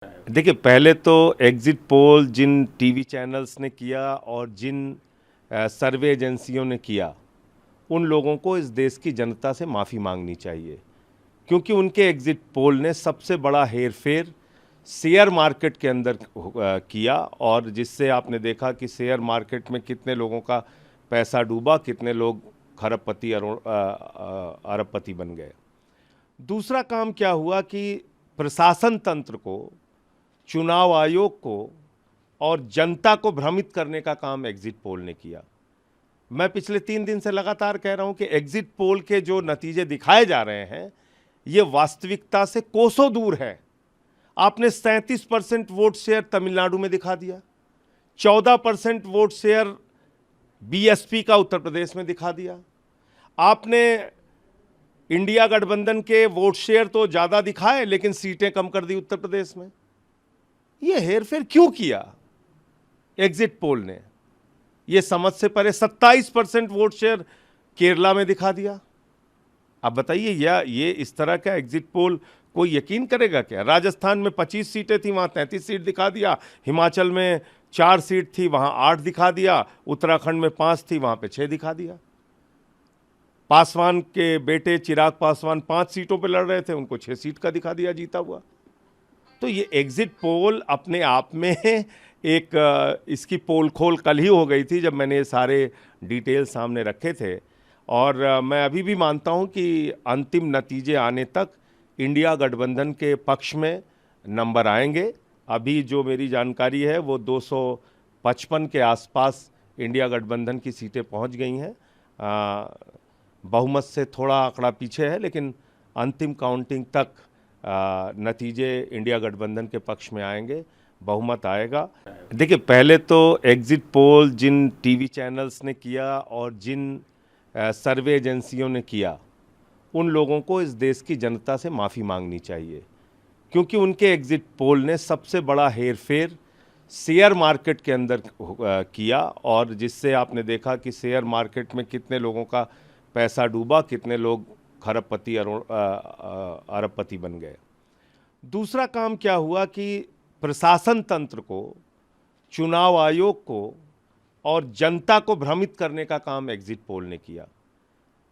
देखिए, पहले तो एग्जिट पोल जिन टीवी चैनल्स ने किया और जिन सर्वे एजेंसियों ने किया, उन लोगों को इस देश की जनता से माफ़ी मांगनी चाहिए, क्योंकि उनके एग्जिट पोल ने सबसे बड़ा हेरफेर शेयर मार्केट के अंदर किया, और जिससे आपने देखा कि शेयर मार्केट में कितने लोगों का पैसा डूबा, कितने लोग खरबपति अरबपति बन गए। दूसरा काम क्या हुआ कि प्रशासन तंत्र को, चुनाव आयोग को और जनता को भ्रमित करने का काम एग्जिट पोल ने किया। मैं पिछले 3 दिन से लगातार कह रहा हूं कि एग्जिट पोल के जो नतीजे दिखाए जा रहे हैं, ये वास्तविकता से कोसों दूर है। आपने 37% वोट शेयर तमिलनाडु में दिखा दिया, 14% वोट शेयर बीएसपी का उत्तर प्रदेश में दिखा दिया। आपने इंडिया गठबंधन के वोट शेयर तो ज्यादा दिखाए, लेकिन सीटें कम कर दी उत्तर प्रदेश में। यह हेरफेर क्यों किया एग्जिट पोल ने? यह समझ से परे 27% वोट शेयर केरला में दिखा दिया। अब बताइए, या ये इस तरह का एग्जिट पोल कोई यकीन करेगा क्या? राजस्थान में 25 सीटें थी, वहां 33 सीट दिखा दिया। हिमाचल में 4 सीट थी, वहां 8 दिखा दिया। उत्तराखंड में 5 थी, वहां पे 6 दिखा दिया। पासवान के बेटे चिराग पासवान 5 सीटों पर लड़ रहे थे, उनको 6 सीट का दिखा दिया जीता हुआ। तो ये एग्जिट पोल अपने आप में एक इसकी पोल खोल कल ही हो गई थी, जब मैंने ये सारे डिटेल सामने रखे थे। और मैं अभी भी मानता हूं कि अंतिम नतीजे आने तक इंडिया गठबंधन के पक्ष में नंबर आएंगे। अभी जो मेरी जानकारी है वो 255 के आसपास इंडिया गठबंधन की सीटें पहुंच गई हैं। बहुमत से थोड़ा आंकड़ा पीछे है, लेकिन अंतिम काउंटिंग तक नतीजे इंडिया गठबंधन के पक्ष में आएंगे, बहुमत आएगा। देखिए, पहले तो एग्जिट पोल जिन टीवी चैनल्स ने किया और जिन सर्वे एजेंसियों ने किया, उन लोगों को इस देश की जनता से माफ़ी मांगनी चाहिए, क्योंकि उनके एग्जिट पोल ने सबसे बड़ा हेरफेर शेयर मार्केट के अंदर किया, और जिससे आपने देखा कि शेयर मार्केट में कितने लोगों का पैसा डूबा, कितने लोग खरबपति अरबपति बन गए। दूसरा काम क्या हुआ कि प्रशासन तंत्र को, चुनाव आयोग को और जनता को भ्रमित करने का काम एग्जिट पोल ने किया।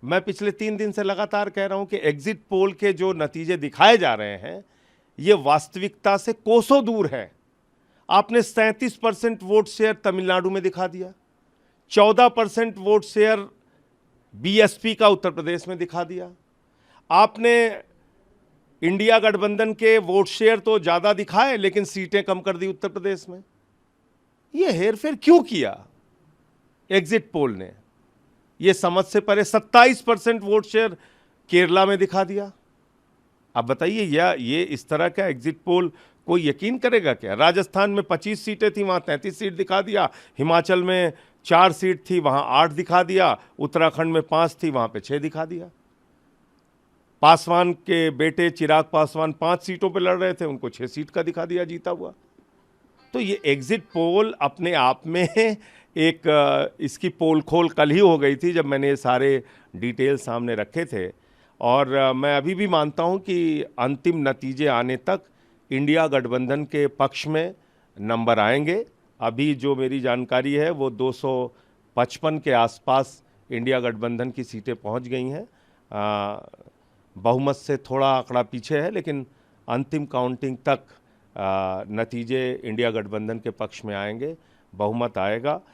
मैं पिछले 3 दिन से लगातार कह रहा हूं कि एग्जिट पोल के जो नतीजे दिखाए जा रहे हैं, ये वास्तविकता से कोसों दूर है। आपने 37% वोट शेयर तमिलनाडु में दिखा दिया, 14% वोट शेयर बीएसपी का उत्तर प्रदेश में दिखा दिया। आपने इंडिया गठबंधन के वोट शेयर तो ज्यादा दिखाए, लेकिन सीटें कम कर दी उत्तर प्रदेश में। यह हेरफेर क्यों किया एग्जिट पोल ने? यह समझ से परे 27% वोट शेयर केरला में दिखा दिया। अब बताइए, या ये इस तरह का एग्जिट पोल कोई यकीन करेगा क्या? राजस्थान में 25 सीटें थी, वहां 33 सीट दिखा दिया। हिमाचल में 4 सीट थी, वहां 8 दिखा दिया। उत्तराखंड में 5 थी, वहां पे 6 दिखा दिया। पासवान के बेटे चिराग पासवान 5 सीटों पर लड़ रहे थे, उनको 6 सीट का दिखा दिया जीता हुआ। तो ये एग्जिट पोल अपने आप में इसकी पोल खोल कल ही हो गई थी, जब मैंने ये सारे डिटेल सामने रखे थे। और मैं अभी भी मानता हूं कि अंतिम नतीजे आने तक इंडिया गठबंधन के पक्ष में नंबर आएंगे। अभी जो मेरी जानकारी है वो 255 के आसपास इंडिया गठबंधन की सीटें पहुंच गई हैं। बहुमत से थोड़ा आंकड़ा पीछे है, लेकिन अंतिम काउंटिंग तक नतीजे इंडिया गठबंधन के पक्ष में आएंगे, बहुमत आएगा।